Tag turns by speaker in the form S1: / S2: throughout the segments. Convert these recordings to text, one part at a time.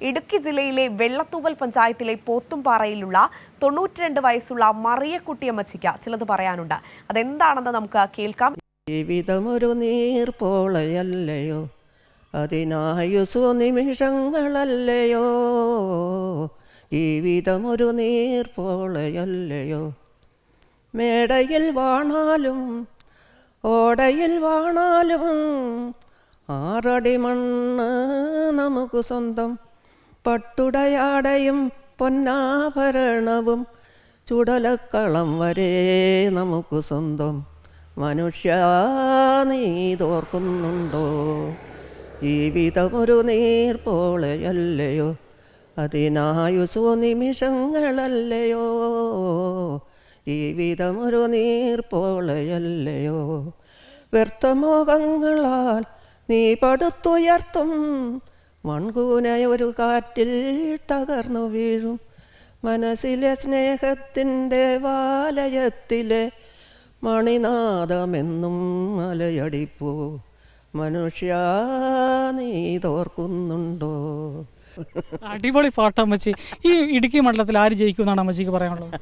S1: ഇടുക്കി ജില്ലയിലെ വെള്ളത്തൂവൽ പഞ്ചായത്തിലെ പോത്തുംപാറയിലുള്ള 92 വയസ്സുള്ള മറിയക്കുട്ടിയമ്മച്ചിക്ക് ചിലത് പറയാനുണ്ട്. അതെന്താണെന്ന് നമുക്ക് കേൾക്കാം.
S2: ജീവിതമൊരു നീർപ്പോളയല്ലയോ, അതിനായുസു നിമിഷങ്ങളല്ലയോ. ജീവിതമൊരു നീർപ്പോളയല്ലയോ. മേടയിൽ വാണാലും ഓടയിൽ വാണാലും 6 അടി മണ്ണ് നമുക്ക് സ്വന്തം. പട്ടുടയാടയും പൊന്നാഭരണവും ചുടലക്കളം വരെ നമുക്ക് സ്വന്തം. മനുഷ്യ നീ തോർക്കുന്നുണ്ടോ? ജീവിതമൊരു നീർപ്പോളയല്ലയോ, അതിനായുസു നിമിഷങ്ങളല്ലയോ. ജീവിതമൊരു നീർപ്പോളയല്ലയോ. വ്യർത്ഥമോഹങ്ങളാൽ നീ പടുത്തുയർത്തും മൺകൂനയൊരു കാറ്റിൽ തകർന്നു വീഴും. മനസ്സിലെ സ്നേഹത്തിൻ്റെ വാലയത്തിലെ മണിനാദമെന്നും അലയടിപ്പൂ. മനുഷ്യ നീ തോർക്കുന്നുണ്ടോ?
S3: അടിപൊളി പാട്ടമ്മച്ചി. ഈ ഇടുക്കി മണ്ഡലത്തിൽ ആര് ജയിക്കുമെന്നാണ് അമ്മച്ചിക്ക് പറയാനുള്ളത്?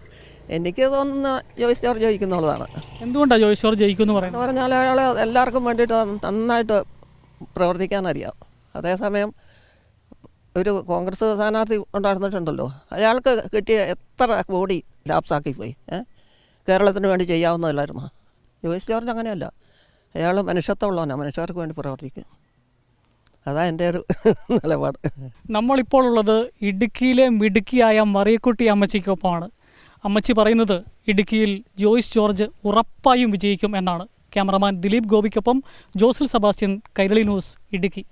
S2: എനിക്ക് തോന്നുന്ന ജോയ്സ് ജോർജ് ജയിക്കുന്നുള്ളതാണ്.
S3: എന്തുകൊണ്ടാണ് ജോയ്സ് ജോർജ് ജയിക്കുമെന്ന് പറയുന്നത്?
S2: പറഞ്ഞാൽ അയാൾ എല്ലാവർക്കും വേണ്ടിയിട്ട് നന്നായിട്ട് പ്രവർത്തിക്കാനറിയാം. അതേസമയം ഒരു കോൺഗ്രസ് സ്ഥാനാർത്ഥി ഉണ്ടായിരുന്നിട്ടുണ്ടല്ലോ, അയാൾക്ക് കിട്ടിയ എത്ര കോടി ലാപ്സാക്കിപ്പോയി. കേരളത്തിന് വേണ്ടി ചെയ്യാവുന്നതല്ലായിരുന്നു. ജോയ്സ് ജോർജ് അങ്ങനെയല്ല, അയാൾ മനുഷ്യത്വമുള്ളവനാണ്, മനുഷ്യർക്ക് വേണ്ടി പ്രവർത്തിക്കും. അതാ എൻ്റെ ഒരു നിലപാട്.
S3: നമ്മളിപ്പോൾ ഉള്ളത് ഇടുക്കിയിലെ മിടുക്കിയായ മറിയക്കുട്ടി അമ്മച്ചിക്കൊപ്പമാണ്. അമ്മച്ചി പറയുന്നത് ഇടുക്കിയിൽ ജോയ്സ് ജോർജ് ഉറപ്പായും വിജയിക്കും എന്നാണ്. ക്യാമറമാൻ ദിലീപ് ഗോപിക്കൊപ്പം ജോസിൽ സെബാസ്റ്റ്യൻ, കൈരളി ന്യൂസ്, ഇടുക്കി.